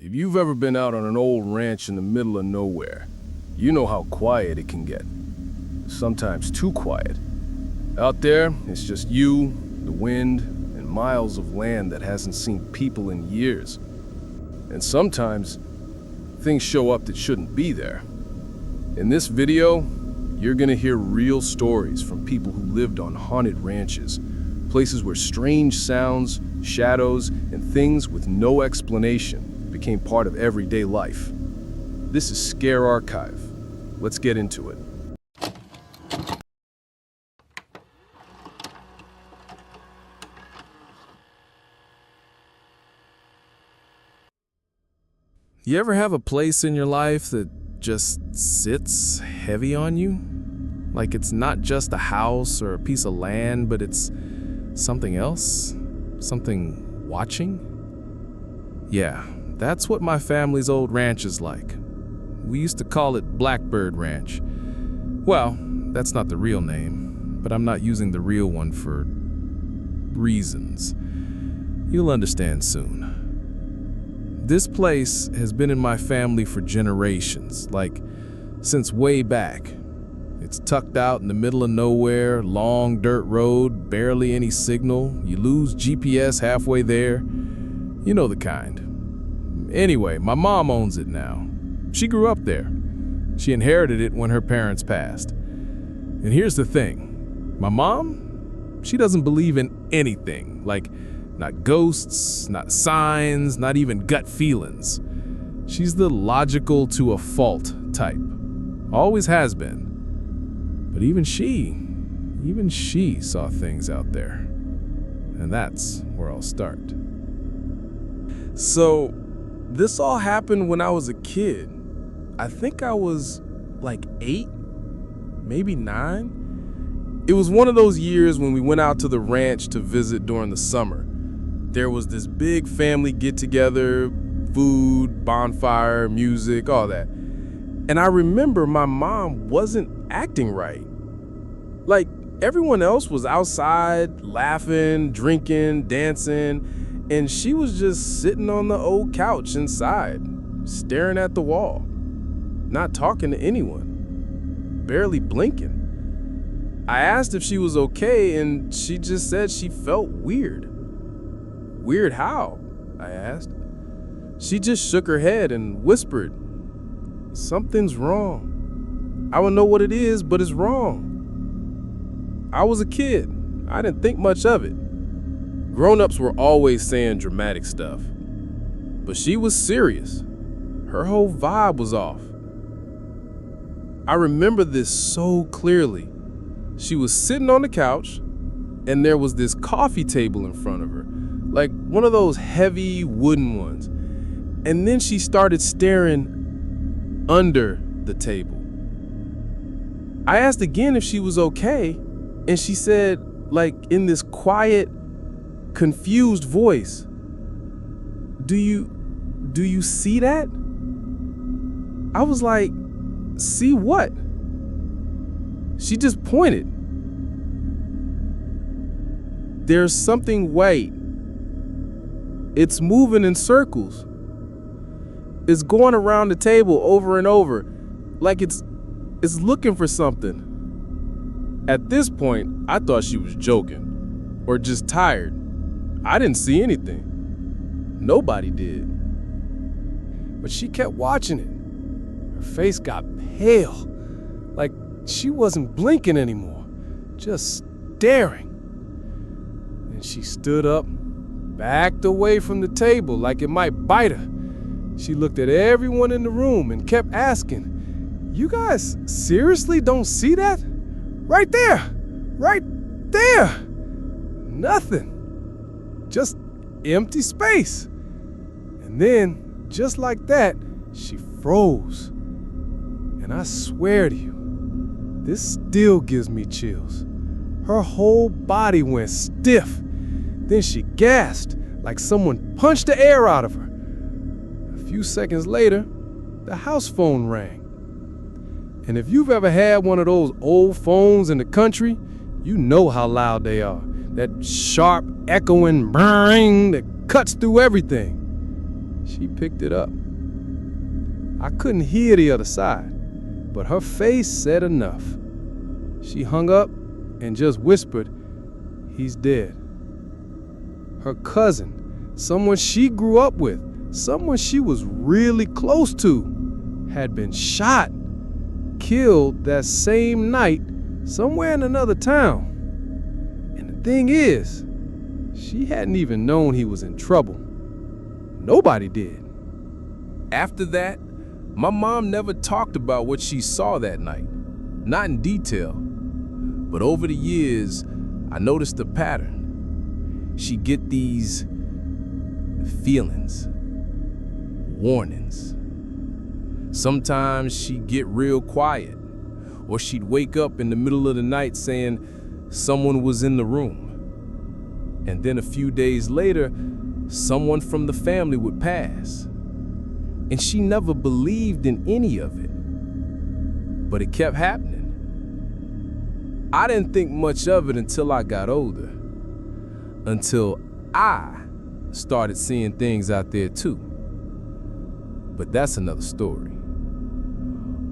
If you've ever been out on an old ranch in the middle of nowhere, you know how quiet it can get. Sometimes too quiet. Out there, it's just you, the wind, and miles of land that hasn't seen people in years. And sometimes, things show up that shouldn't be there. In this video, you're gonna hear real stories from people who lived on haunted ranches, places where strange sounds, shadows, and things with no explanation became part of everyday life. This is Scare Archive. Let's get into it. You ever have a place in your life that just sits heavy on you? Like it's not just a house or a piece of land, but it's something else? Something watching? Yeah, that's what my family's old ranch is like. We used to call it Blackbird Ranch. Well, that's not the real name, but I'm not using the real one for reasons. You'll understand soon. This place has been in my family for generations, like since way back. It's tucked out in the middle of nowhere, long dirt road, barely any signal. You lose GPS halfway there. You know the kind. Anyway, my mom owns it now. She grew up there. She inherited it when her parents passed. And here's the thing. My mom, she doesn't believe in anything, like not ghosts, not signs, not even gut feelings. She's the logical to a fault type. Always has been. But even she saw things out there. And that's where I'll start. So, this all happened when I was a kid. I think I was like 8, maybe 9. It was one of those years when we went out to the ranch to visit during the summer. There was this big family get-together, food, bonfire, music, all that. And I remember my mom wasn't acting right. Like, everyone else was outside, laughing, drinking, dancing, and she was just sitting on the old couch inside, staring at the wall, not talking to anyone, barely blinking. I asked if she was okay, and she just said she felt weird. Weird how? I asked. She just shook her head and whispered, "Something's wrong. I don't know what it is, but it's wrong." I was a kid. I didn't think much of it. Grown-ups were always saying dramatic stuff. But she was serious. Her whole vibe was off. I remember this so clearly. She was sitting on the couch, and there was this coffee table in front of her, like one of those heavy wooden ones. And then she started staring under the table. I asked again if she was okay, and she said, like in this quiet, confused voice, Do you see that?" I was like, "See what?" She just pointed. "There's something white. It's moving in circles. It's going around the table over and over, like it's looking for something." At this point, I thought she was joking, or just tired. I didn't see anything. Nobody did. But she kept watching it. Her face got pale, like she wasn't blinking anymore, just staring. And she stood up, backed away from the table like it might bite her. She looked at everyone in the room and kept asking, "You guys seriously don't see that? Right there! Right there!" Nothing. Just empty space. And then, just like that, she froze. And I swear to you, this still gives me chills. Her whole body went stiff. Then she gasped like someone punched the air out of her. A few seconds later, the house phone rang. And if you've ever had one of those old phones in the country, you know how loud they are. That sharp, echoing brrrring that cuts through everything. She picked it up. I couldn't hear the other side, but her face said enough. She hung up and just whispered, "He's dead." Her cousin, someone she grew up with, someone she was really close to, had been shot, killed that same night somewhere in another town. And the thing is, she hadn't even known he was in trouble. Nobody did. After that, my mom never talked about what she saw that night, not in detail. But over the years, I noticed a pattern. She'd get these feelings, warnings. Sometimes she'd get real quiet, or she'd wake up in the middle of the night saying someone was in the room. And then a few days later, someone from the family would pass. And she never believed in any of it. But it kept happening. I didn't think much of it until I got older. Until I started seeing things out there too. But that's another story.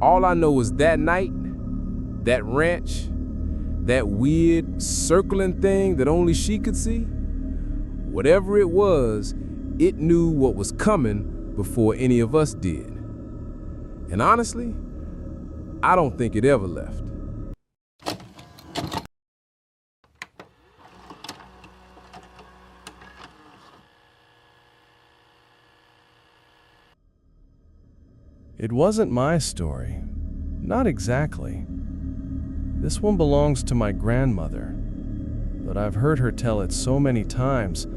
All I know is that night, that ranch, that weird circling thing that only she could see, whatever it was, it knew what was coming before any of us did. And honestly, I don't think it ever left. It wasn't my story. Not exactly. This one belongs to my grandmother, but I've heard her tell it so many times,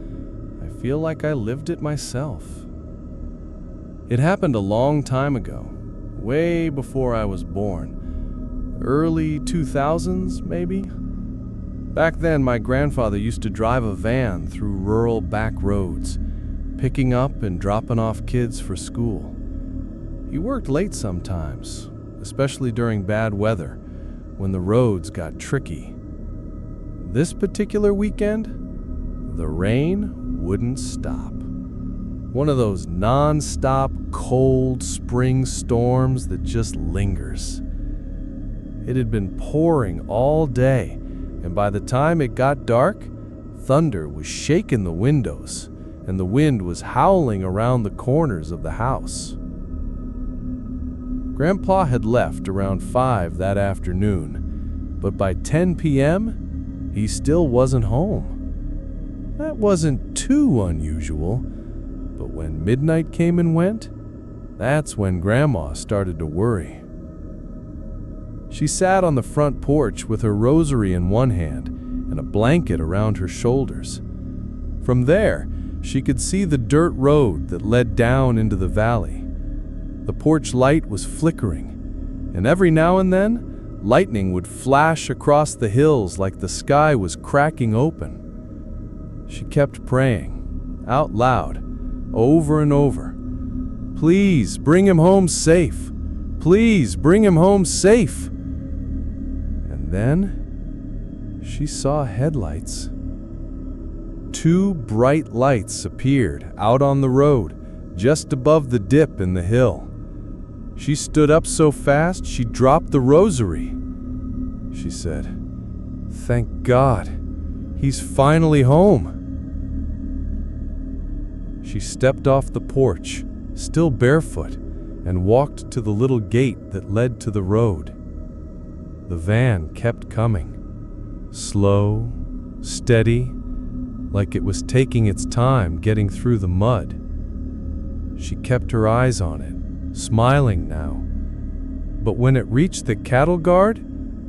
I feel like I lived it myself. It happened a long time ago, way before I was born. Early 2000s, maybe? Back then, my grandfather used to drive a van through rural back roads, picking up and dropping off kids for school. He worked late sometimes, especially during bad weather, when the roads got tricky. This particular weekend, the rain wouldn't stop. One of those non-stop cold spring storms that just lingers. It had been pouring all day, and by the time it got dark, thunder was shaking the windows, and the wind was howling around the corners of the house. Grandpa had left around 5 that afternoon, but by 10 p.m., he still wasn't home. That wasn't too unusual, but when midnight came and went, that's when Grandma started to worry. She sat on the front porch with her rosary in one hand and a blanket around her shoulders. From there, she could see the dirt road that led down into the valley. The porch light was flickering, and every now and then, lightning would flash across the hills like the sky was cracking open. She kept praying, out loud, over and over. "Please bring him home safe. Please bring him home safe." And then she saw headlights. 2 bright lights appeared out on the road, just above the dip in the hill. She stood up so fast she dropped the rosary. She said, "Thank God, he's finally home." She stepped off the porch, still barefoot, and walked to the little gate that led to the road. The van kept coming, slow, steady, like it was taking its time getting through the mud. She kept her eyes on it, smiling now. But when it reached the cattle guard,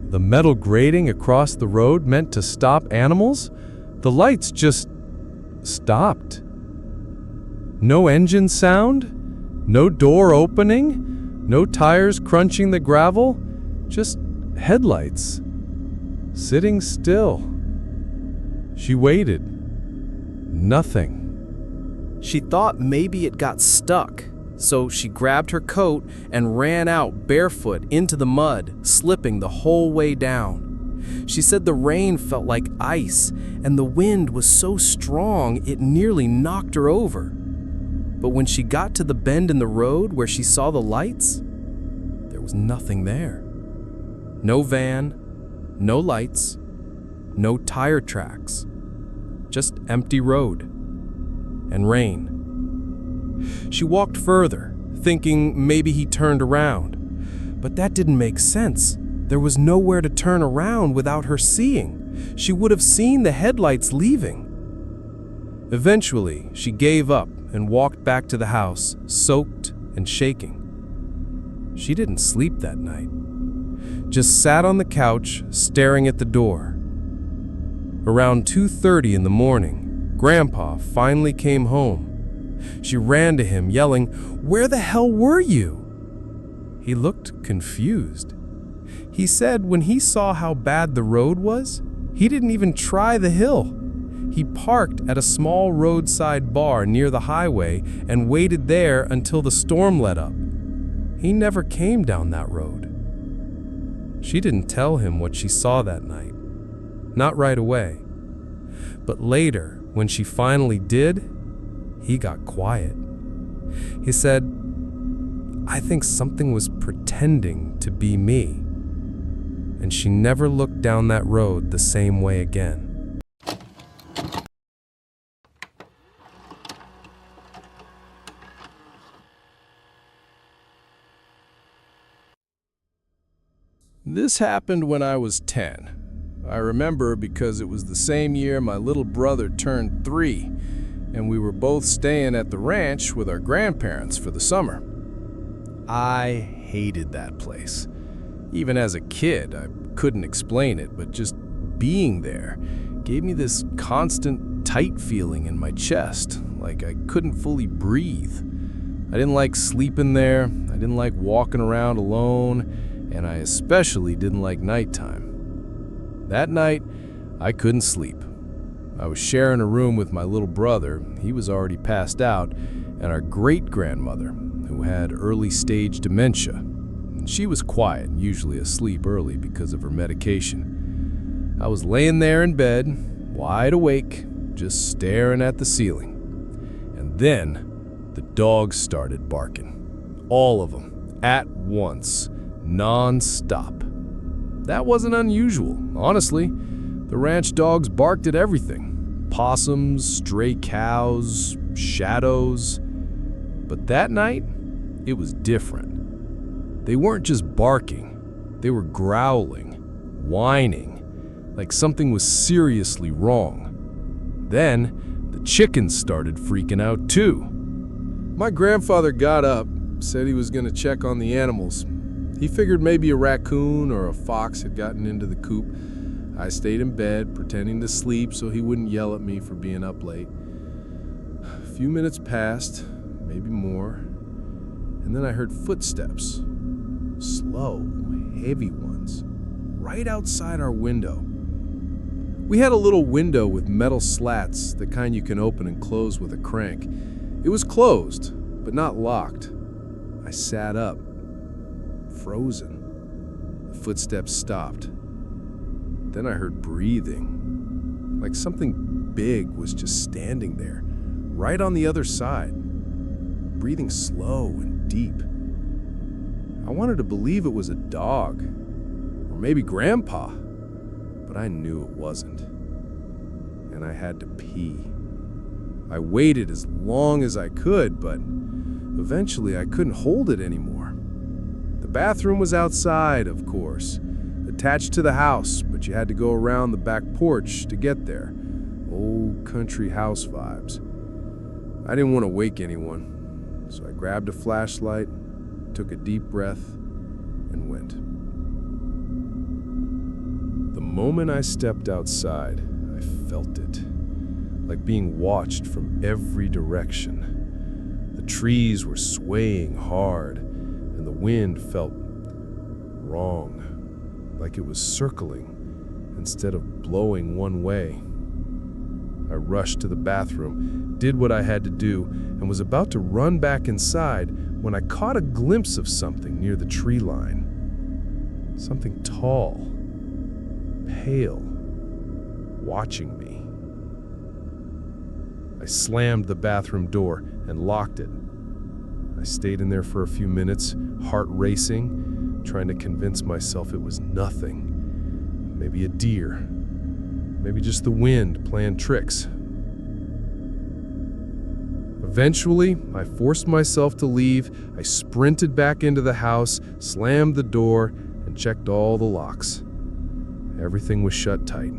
the metal grating across the road meant to stop animals, the lights just stopped. No engine sound, no door opening, no tires crunching the gravel, just headlights, sitting still. She waited. Nothing. She thought maybe it got stuck, so she grabbed her coat and ran out barefoot into the mud, slipping the whole way down. She said the rain felt like ice, and the wind was so strong it nearly knocked her over. But when she got to the bend in the road where she saw the lights, there was nothing there. No van, no lights, no tire tracks, just empty road and rain. She walked further, thinking maybe he turned around, but that didn't make sense. There was nowhere to turn around without her seeing. She would have seen the headlights leaving. Eventually, she gave up and walked back to the house, soaked and shaking. She didn't sleep that night, just sat on the couch staring at the door. Around 2:30 in the morning, Grandpa finally came home. She ran to him, yelling, "Where the hell were you?" He looked confused. He said when he saw how bad the road was, he didn't even try the hill. He parked at a small roadside bar near the highway and waited there until the storm let up. He never came down that road. She didn't tell him what she saw that night. Not right away. But later, when she finally did, he got quiet. He said, "I think something was pretending to be me." And she never looked down that road the same way again. This happened when I was 10. I remember because it was the same year my little brother turned 3, and we were both staying at the ranch with our grandparents for the summer. I hated that place. Even as a kid, I couldn't explain it, but just being there gave me this constant tight feeling in my chest, like I couldn't fully breathe. I didn't like sleeping there, I didn't like walking around alone, and I especially didn't like nighttime. That night, I couldn't sleep. I was sharing a room with my little brother. He was already passed out, and our great-grandmother, who had early-stage dementia. She was quiet, usually asleep early because of her medication. I was laying there in bed, wide awake, just staring at the ceiling. And then, the dogs started barking. All of them, at once, non-stop. That wasn't unusual, honestly. The ranch dogs barked at everything. Possums, stray cows, shadows. But that night, it was different. They weren't just barking. They were growling, whining, like something was seriously wrong. Then, the chickens started freaking out too. My grandfather got up, said he was going to check on the animals. He figured maybe a raccoon or a fox had gotten into the coop. I stayed in bed, pretending to sleep so he wouldn't yell at me for being up late. A few minutes passed, maybe more, and then I heard footsteps. Slow, heavy ones, right outside our window. We had a little window with metal slats, the kind you can open and close with a crank. It was closed, but not locked. I sat up, frozen. The footsteps stopped. Then I heard breathing, like something big was just standing there, right on the other side, breathing slow and deep. I wanted to believe it was a dog, or maybe Grandpa, but I knew it wasn't. And I had to pee. I waited as long as I could, but eventually I couldn't hold it anymore. The bathroom was outside, of course, attached to the house, but you had to go around the back porch to get there. Old country house vibes. I didn't want to wake anyone, so I grabbed a flashlight, took a deep breath, and went. The moment I stepped outside, I felt it, like being watched from every direction. The trees were swaying hard, and the wind felt wrong, like it was circling instead of blowing one way. I rushed to the bathroom, did what I had to do, and was about to run back inside when I caught a glimpse of something near the tree line. Something tall, pale, watching me. I slammed the bathroom door, and locked it. I stayed in there for a few minutes, heart racing, trying to convince myself it was nothing. Maybe a deer. Maybe just the wind playing tricks. Eventually, I forced myself to leave. I sprinted back into the house, slammed the door, and checked all the locks. Everything was shut tight.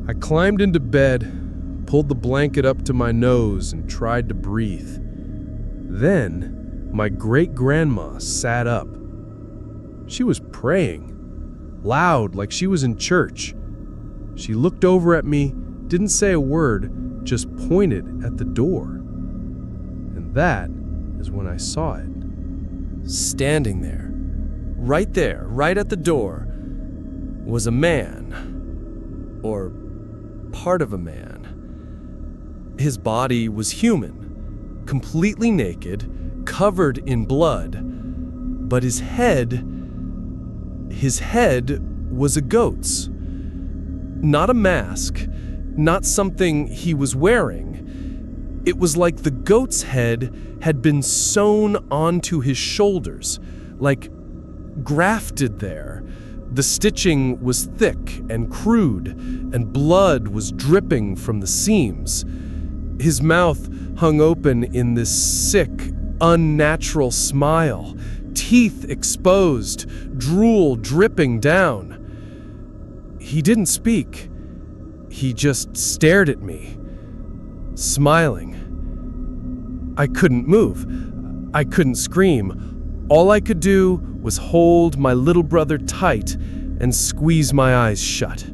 I climbed into bed, pulled the blanket up to my nose, and tried to breathe. Then, my great-grandma sat up. She was praying, loud, like she was in church. She looked over at me, didn't say a word, just pointed at the door. And that is when I saw it. Standing there, right at the door, was a man, or part of a man. His body was human, completely naked, covered in blood, but his head was a goat's. Not a mask, not something he was wearing. It was like the goat's head had been sewn onto his shoulders, like grafted there. The stitching was thick and crude, and blood was dripping from the seams. His mouth hung open in this sick, unnatural smile, teeth exposed, drool dripping down. He didn't speak. He just stared at me, smiling. I couldn't move. I couldn't scream. All I could do was hold my little brother tight and squeeze my eyes shut.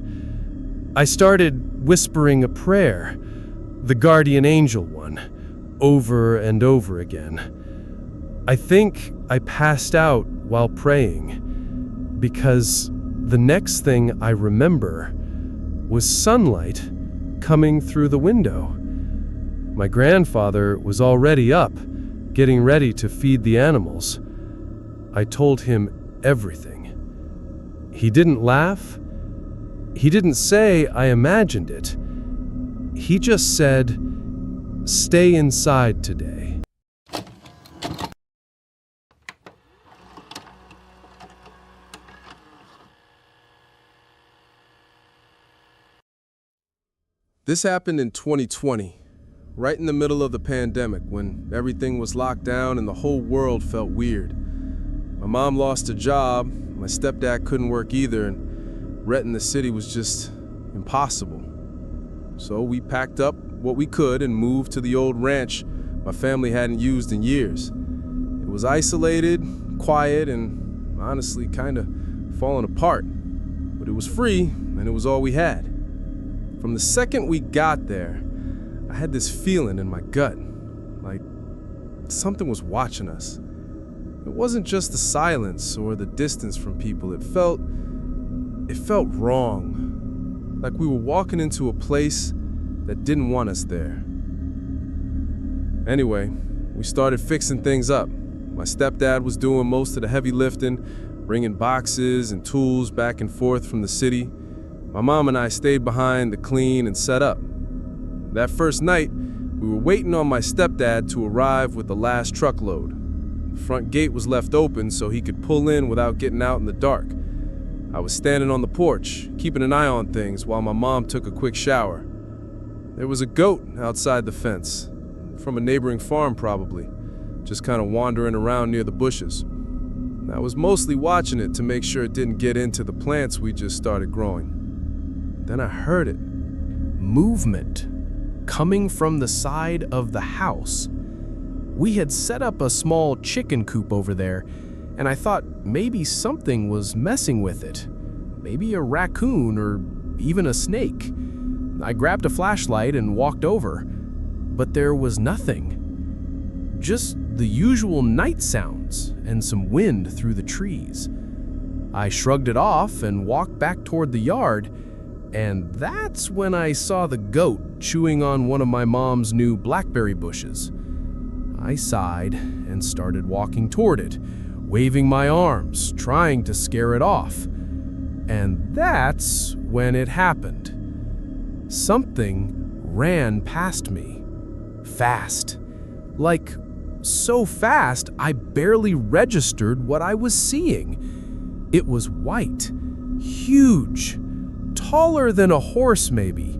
I started whispering a prayer, the guardian angel one, over and over again. I think I passed out while praying, because the next thing I remember was sunlight coming through the window. My grandfather was already up, getting ready to feed the animals. I told him everything. He didn't laugh. He didn't say I imagined it. He just said, "Stay inside today." This happened in 2020, right in the middle of the pandemic, when everything was locked down and the whole world felt weird. My mom lost a job, my stepdad couldn't work either, and rent in the city was just impossible. So we packed up what we could and moved to the old ranch my family hadn't used in years. It was isolated, quiet, and honestly kind of falling apart. But it was free, and it was all we had. From the second we got there, I had this feeling in my gut, like something was watching us. It wasn't just the silence or the distance from people. It felt wrong, like we were walking into a place that didn't want us there. Anyway, we started fixing things up. My stepdad was doing most of the heavy lifting, bringing boxes and tools back and forth from the city. My mom and I stayed behind to clean and set up. That first night, we were waiting on my stepdad to arrive with the last truckload. The front gate was left open so he could pull in without getting out in the dark. I was standing on the porch, keeping an eye on things while my mom took a quick shower. There was a goat outside the fence, from a neighboring farm probably, just kind of wandering around near the bushes. I was mostly watching it to make sure it didn't get into the plants we just started growing. Then I heard it. Movement coming from the side of the house. We had set up a small chicken coop over there, and I thought maybe something was messing with it. Maybe a raccoon or even a snake. I grabbed a flashlight and walked over, but there was nothing. Just the usual night sounds and some wind through the trees. I shrugged it off and walked back toward the yard, and that's when I saw the goat chewing on one of my mom's new blackberry bushes. I sighed and started walking toward it, waving my arms, trying to scare it off. And that's when it happened. Something ran past me. Fast. Like, so fast I barely registered what I was seeing. It was white, huge, taller than a horse maybe,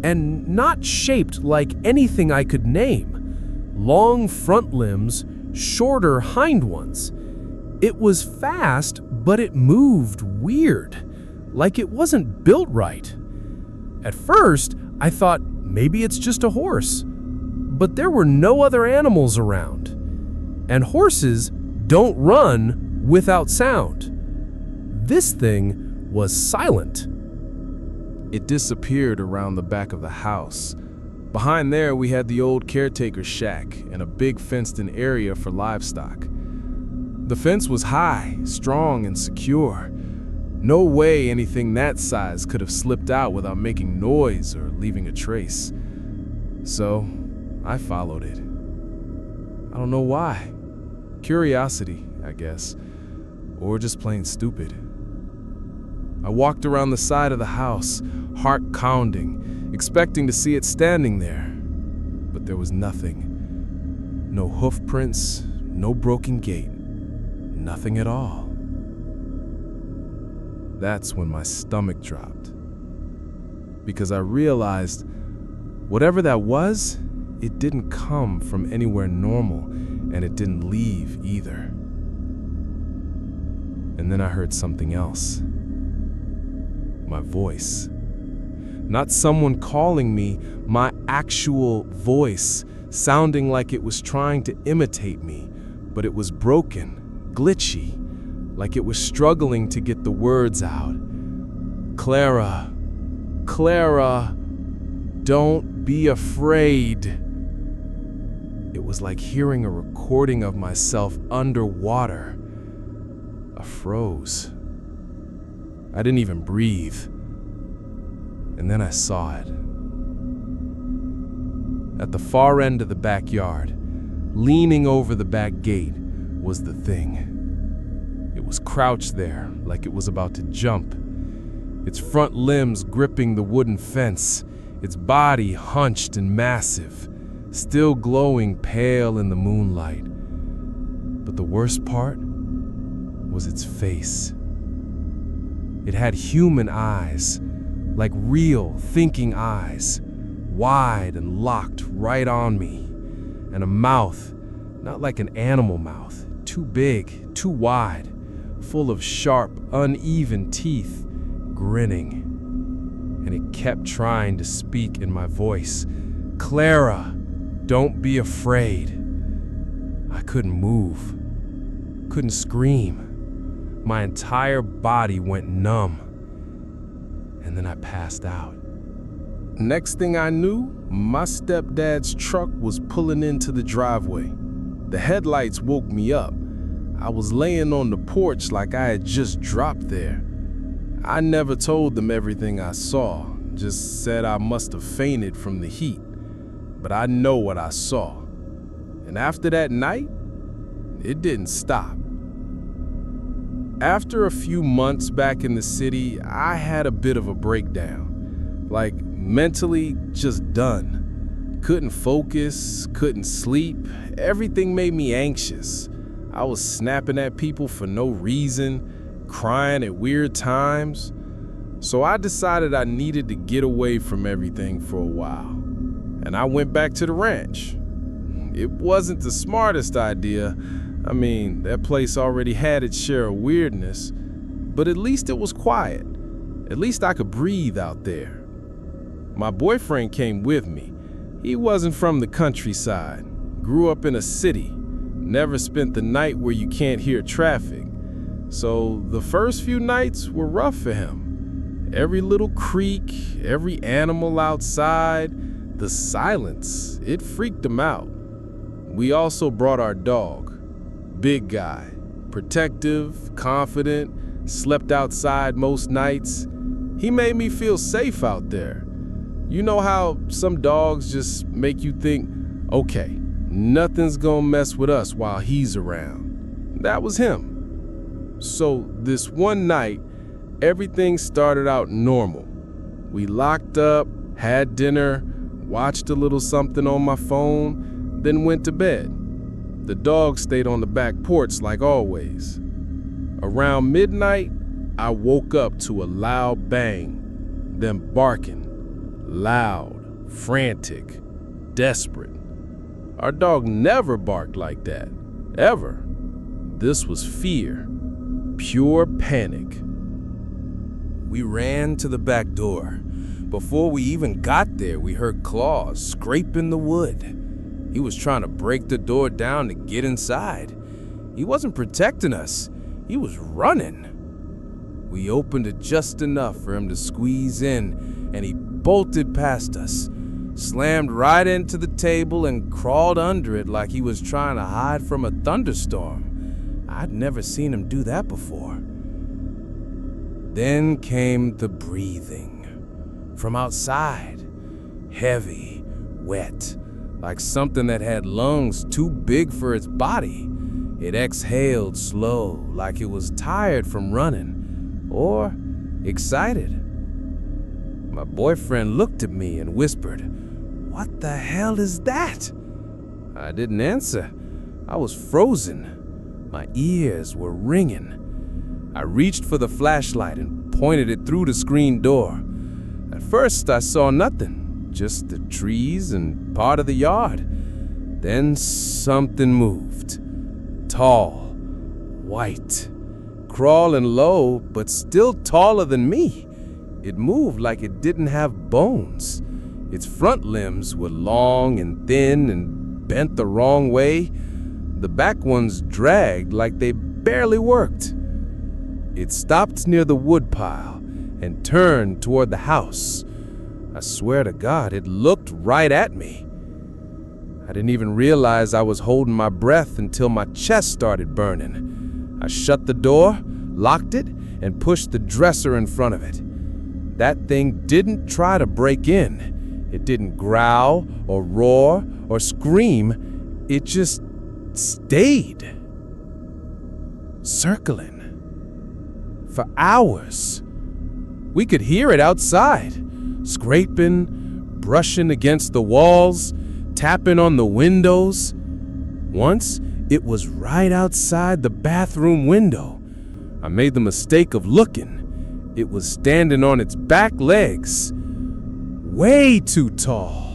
and not shaped like anything I could name. Long front limbs, shorter hind ones. It was fast, but it moved weird, like it wasn't built right. At first, I thought maybe it's just a horse, but there were no other animals around. And horses don't run without sound. This thing was silent. It disappeared around the back of the house. Behind there, we had the old caretaker's shack and a big fenced-in area for livestock. The fence was high, strong, and secure. No way anything that size could have slipped out without making noise or leaving a trace. So, I followed it. I don't know why. Curiosity, I guess. Or just plain stupid. I walked around the side of the house, heart pounding, expecting to see it standing there. But there was nothing. No hoof prints, no broken gate. Nothing at all. That's when my stomach dropped. Because I realized whatever that was, it didn't come from anywhere normal, and it didn't leave either. And then I heard something else. My voice. Not someone calling me, my actual voice, sounding like it was trying to imitate me, but it was broken, glitchy, like it was struggling to get the words out. Clara, Clara, don't be afraid. It was like hearing a recording of myself underwater. I froze. I didn't even breathe. And then I saw it. At the far end of the backyard, leaning over the back gate, was the thing. It was crouched there like it was about to jump, its front limbs gripping the wooden fence, its body hunched and massive, still glowing pale in the moonlight. But the worst part was its face. It had human eyes, like real, thinking eyes, wide and locked right on me, and a mouth, not like an animal mouth, too big, too wide, full of sharp, uneven teeth, grinning. And it kept trying to speak in my voice. Clara, don't be afraid. I couldn't move, couldn't scream. My entire body went numb. And then I passed out. Next thing I knew, my stepdad's truck was pulling into the driveway. The headlights woke me up. I was laying on the porch like I had just dropped there. I never told them everything I saw, just said I must have fainted from the heat. But I know what I saw. And after that night, it didn't stop. After a few months back in the city, I had a bit of a breakdown. Like, mentally just done. Couldn't focus, couldn't sleep. Everything made me anxious. I was snapping at people for no reason, crying at weird times. So I decided I needed to get away from everything for a while. And I went back to the ranch. It wasn't the smartest idea. I mean, that place already had its share of weirdness, but at least it was quiet. At least I could breathe out there. My boyfriend came with me. He wasn't from the countryside, grew up in a city, never spent the night where you can't hear traffic. So the first few nights were rough for him. Every little creak, every animal outside, the silence, it freaked him out. We also brought our dog. Big guy, protective, confident, slept outside most nights. He made me feel safe out there. You know how some dogs just make you think, okay, nothing's gonna mess with us while he's around. That was him. So this one night, everything started out normal. We locked up, had dinner, watched a little something on my phone, then went to bed. The dog stayed on the back porch like always. Around midnight, I woke up to a loud bang, then barking. Loud, frantic, desperate. Our dog never barked like that, ever. This was fear, pure panic. We ran to the back door. Before we even got there, we heard claws scraping the wood. He was trying to break the door down to get inside. He wasn't protecting us. He was running. We opened it just enough for him to squeeze in, and he bolted past us, slammed right into the table and crawled under it like he was trying to hide from a thunderstorm. I'd never seen him do that before. Then came the breathing. From outside, heavy, wet, like something that had lungs too big for its body. It exhaled slow, like it was tired from running, or excited. My boyfriend looked at me and whispered, "What the hell is that?" I didn't answer. I was frozen. My ears were ringing. I reached for the flashlight and pointed it through the screen door. At first, I saw nothing, just the trees and part of the yard. Then something moved. Tall, white, crawling low, but still taller than me. It moved like it didn't have bones. Its front limbs were long and thin and bent the wrong way. The back ones dragged like they barely worked. It stopped near the woodpile and turned toward the house. I swear to God, it looked right at me. I didn't even realize I was holding my breath until my chest started burning. I shut the door, locked it, and pushed the dresser in front of it. That thing didn't try to break in. It didn't growl or roar or scream. It just stayed, circling for hours. We could hear it outside, scraping, brushing against the walls, tapping on the windows. Once, it was right outside the bathroom window. I made the mistake of looking. It was standing on its back legs, way too tall,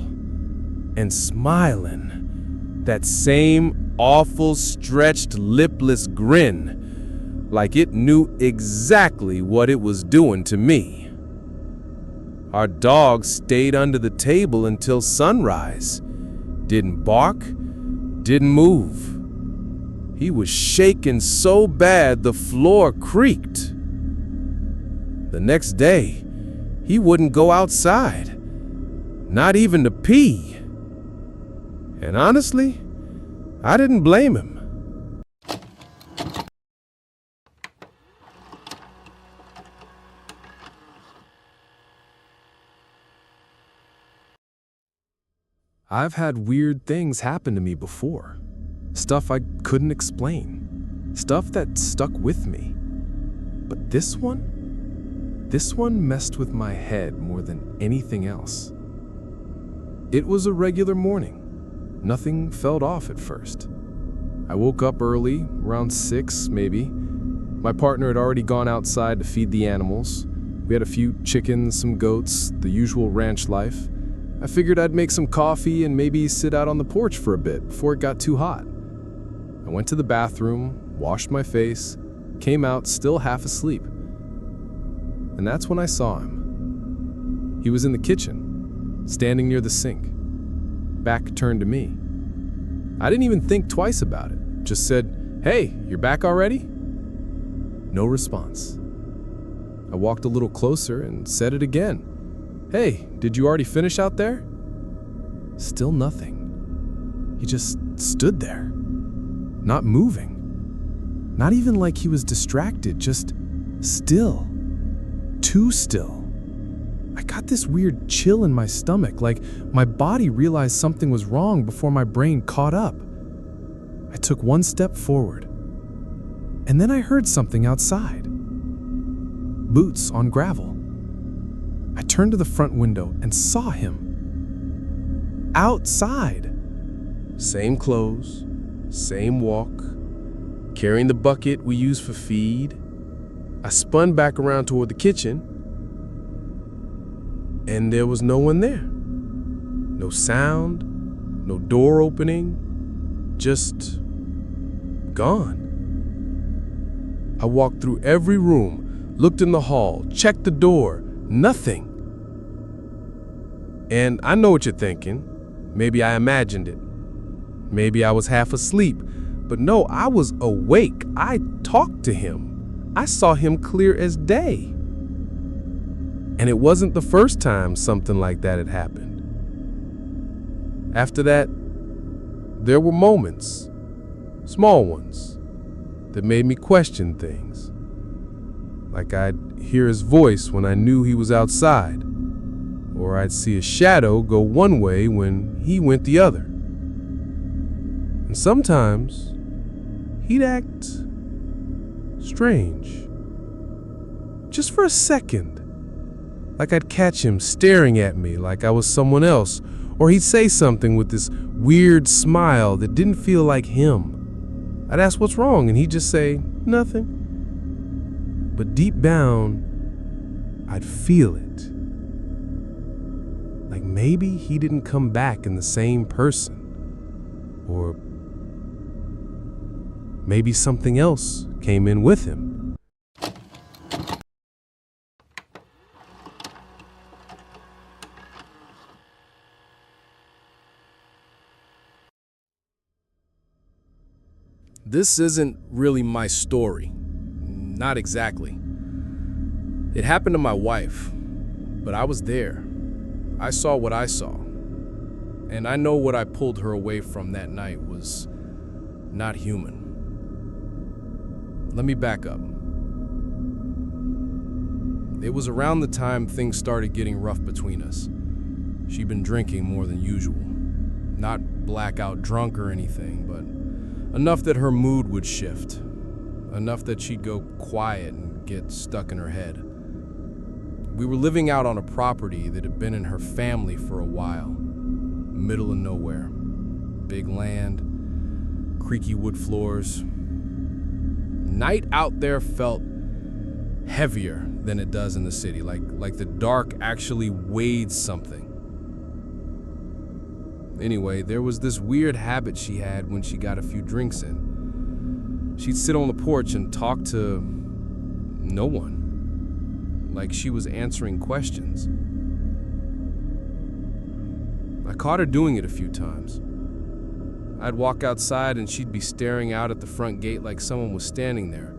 and smiling. That same awful, stretched, lipless grin, like it knew exactly what it was doing to me. Our dog stayed under the table until sunrise. Didn't bark, didn't move. He was shaking so bad the floor creaked. The next day, he wouldn't go outside, not even to pee. And honestly, I didn't blame him. I've had weird things happen to me before. Stuff I couldn't explain. Stuff that stuck with me. But this one messed with my head more than anything else. It was a regular morning. Nothing felt off at first. I woke up early, around 6 maybe. My partner had already gone outside to feed the animals. We had a few chickens, some goats, the usual ranch life. I figured I'd make some coffee and maybe sit out on the porch for a bit before it got too hot. I went to the bathroom, washed my face, came out still half asleep. And that's when I saw him. He was in the kitchen, standing near the sink, back turned to me. I didn't even think twice about it, just said, "Hey, you're back already?" No response. I walked a little closer and said it again. "Hey, did you already finish out there?" Still nothing. He just stood there, not moving. Not even like he was distracted, just still. Too still. I got this weird chill in my stomach, like my body realized something was wrong before my brain caught up. I took one step forward, and then I heard something outside. Boots on gravel. I turned to the front window and saw him. outside. Same clothes, same walk, carrying the bucket we use for feed. I spun back around toward the kitchen, and there was no one there. No sound, no door opening, just gone. I walked through every room, looked in the hall, checked the door, nothing. And I know what you're thinking. Maybe I imagined it. Maybe I was half asleep. But no, I was awake. I talked to him. I saw him clear as day. And it wasn't the first time something like that had happened. After that, there were moments, small ones, that made me question things. Like I'd hear his voice when I knew he was outside, or I'd see a shadow go one way when he went the other. And sometimes he'd act strange. Just for a second. Like I'd catch him staring at me like I was someone else, or he'd say something with this weird smile that didn't feel like him. I'd ask what's wrong, and he'd just say, nothing. But deep down, I'd feel it. Like maybe he didn't come back in the same person. Or maybe something else came in with him. This isn't really my story. Not exactly. It happened to my wife, but I was there. I saw what I saw. And I know what I pulled her away from that night was not human. Let me back up. It was around the time things started getting rough between us. She'd been drinking more than usual. Not blackout drunk or anything, but enough that her mood would shift. Enough that she'd go quiet and get stuck in her head. We were living out on a property that had been in her family for a while. Middle of nowhere. Big land, creaky wood floors. Night out there felt heavier than it does in the city, like the dark actually weighed something. Anyway, there was this weird habit she had when she got a few drinks in. She'd sit on the porch and talk to no one, like she was answering questions. I caught her doing it a few times. I'd walk outside and she'd be staring out at the front gate like someone was standing there.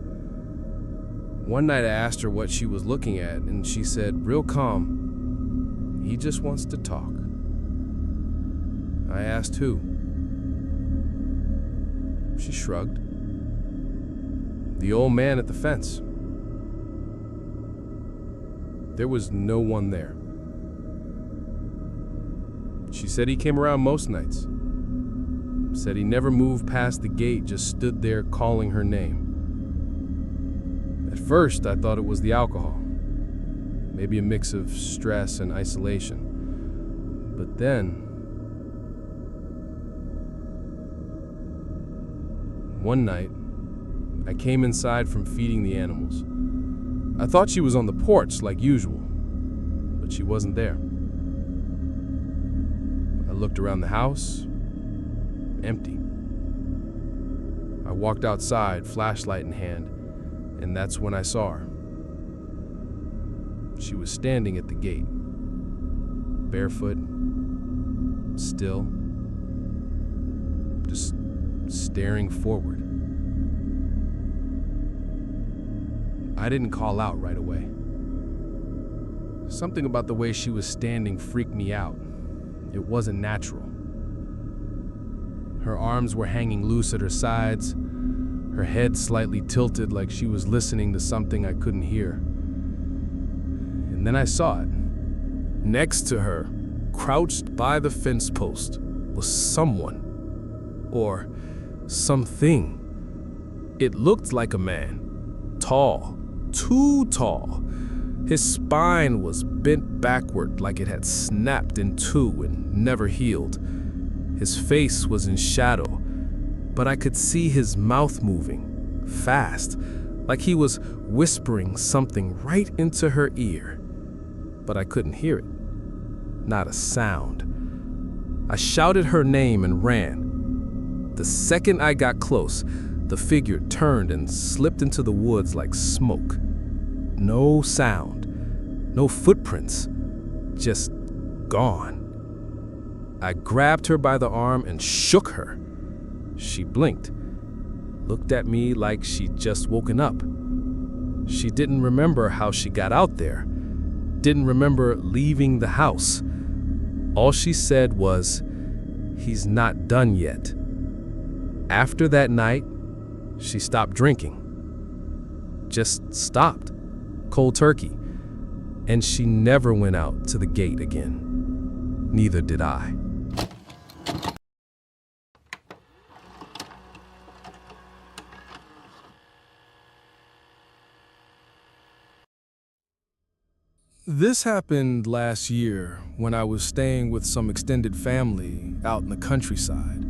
One night I asked her what she was looking at, and she said, real calm, "He just wants to talk." I asked who. She shrugged. The old man at the fence. There was no one there. She said he came around most nights. Said he never moved past the gate, just stood there calling her name. At first, I thought it was the alcohol. Maybe a mix of stress and isolation. But then, one night, I came inside from feeding the animals. I thought she was on the porch like usual, but she wasn't there. I looked around the house, empty. I walked outside, flashlight in hand, and that's when I saw her. She was standing at the gate, barefoot, still, just staring forward. I didn't call out right away. Something about the way she was standing freaked me out. It wasn't natural. Her arms were hanging loose at her sides, her head slightly tilted like she was listening to something I couldn't hear. And then I saw it. Next to her, crouched by the fence post, was someone. Or something. It looked like a man. Tall. Too tall. His spine was bent backward like it had snapped in two and never healed. His face was in shadow, but I could see his mouth moving, fast, like he was whispering something right into her ear. But I couldn't hear it. Not a sound. I shouted her name and ran. The second I got close, the figure turned and slipped into the woods like smoke. No sound, no footprints, just gone. I grabbed her by the arm and shook her. She blinked, looked at me like she'd just woken up. She didn't remember how she got out there, didn't remember leaving the house. All she said was, "He's not done yet." After that night, she stopped drinking. Just stopped, cold turkey. And she never went out to the gate again. Neither did I. This happened last year when I was staying with some extended family out in the countryside.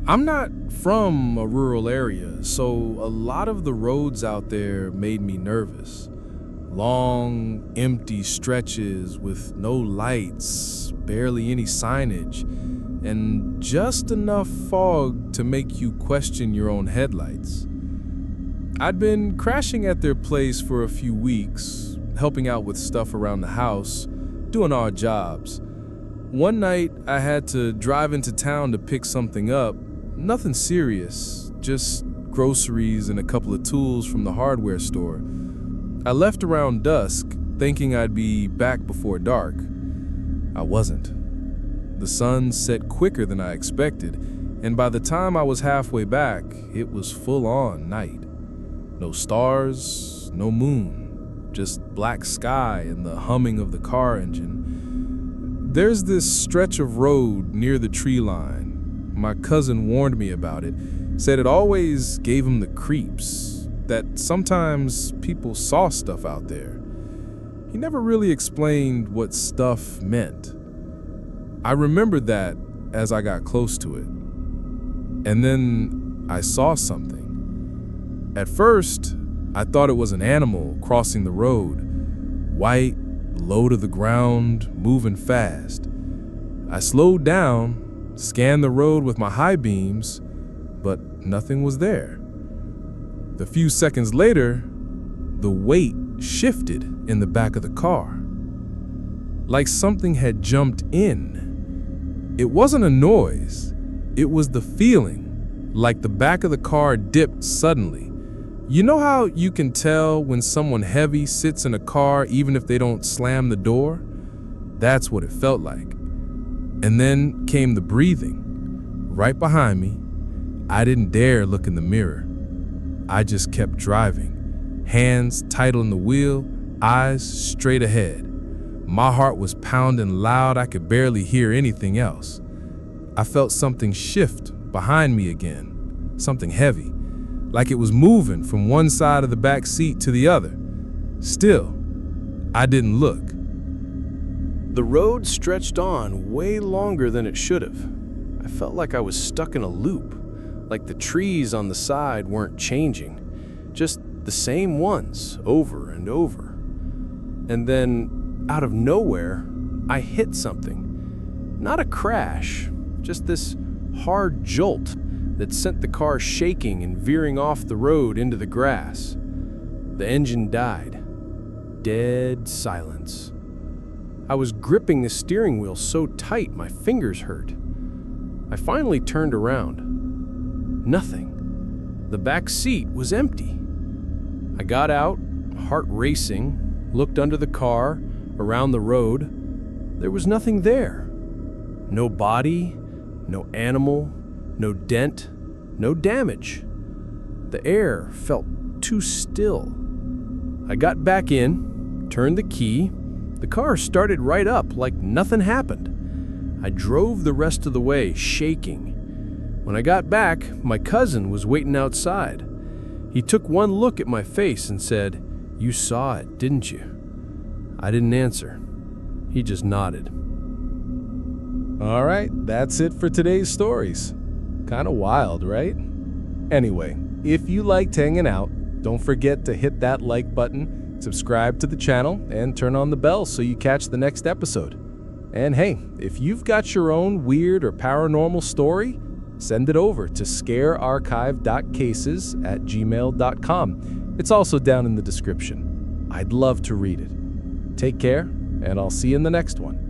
I'm not from a rural area, so a lot of the roads out there made me nervous. Long, empty stretches with no lights, barely any signage, and just enough fog to make you question your own headlights. I'd been crashing at their place for a few weeks, helping out with stuff around the house, doing odd jobs. One night, I had to drive into town to pick something up. Nothing serious, just groceries and a couple of tools from the hardware store. I left around dusk, thinking I'd be back before dark. I wasn't. The sun set quicker than I expected, and by the time I was halfway back, it was full-on night. No stars, no moon, just black sky and the humming of the car engine. There's this stretch of road near the tree line. My cousin warned me about it, said it always gave him the creeps, that sometimes people saw stuff out there. He never really explained what stuff meant. I remembered that as I got close to it. And then I saw something. At first, I thought it was an animal crossing the road. White, low to the ground, moving fast. I slowed down, scanned the road with my high beams, but nothing was there. A few seconds later, the weight shifted in the back of the car. Like something had jumped in. It wasn't a noise, it was the feeling, like the back of the car dipped suddenly. You know how you can tell when someone heavy sits in a car even if they don't slam the door? That's what it felt like. And then came the breathing. Right behind me, I didn't dare look in the mirror. I just kept driving, hands tight on the wheel, eyes straight ahead. My heart was pounding loud, I could barely hear anything else. I felt something shift behind me again, something heavy, like it was moving from one side of the back seat to the other. Still, I didn't look. The road stretched on way longer than it should have. I felt like I was stuck in a loop, like the trees on the side weren't changing, just the same ones over and over. And then, out of nowhere, I hit something. Not a crash, just this hard jolt that sent the car shaking and veering off the road into the grass. The engine died. Dead silence. I was gripping the steering wheel so tight my fingers hurt. I finally turned around. Nothing. The back seat was empty. I got out, heart racing, looked under the car, around the road. There was nothing there. No body, no animal, no dent, no damage. The air felt too still. I got back in, turned the key. The car started right up like nothing happened. I drove the rest of the way, shaking. When I got back, my cousin was waiting outside. He took one look at my face and said, "You saw it, didn't you?" I didn't answer. He just nodded. All right, that's it for today's stories. Kind of wild, right? Anyway, if you liked hanging out, don't forget to hit that like button, subscribe to the channel, and turn on the bell so you catch the next episode. And hey, if you've got your own weird or paranormal story, send it over to scarearchive.cases@gmail.com. It's also down in the description. I'd love to read it. Take care, and I'll see you in the next one.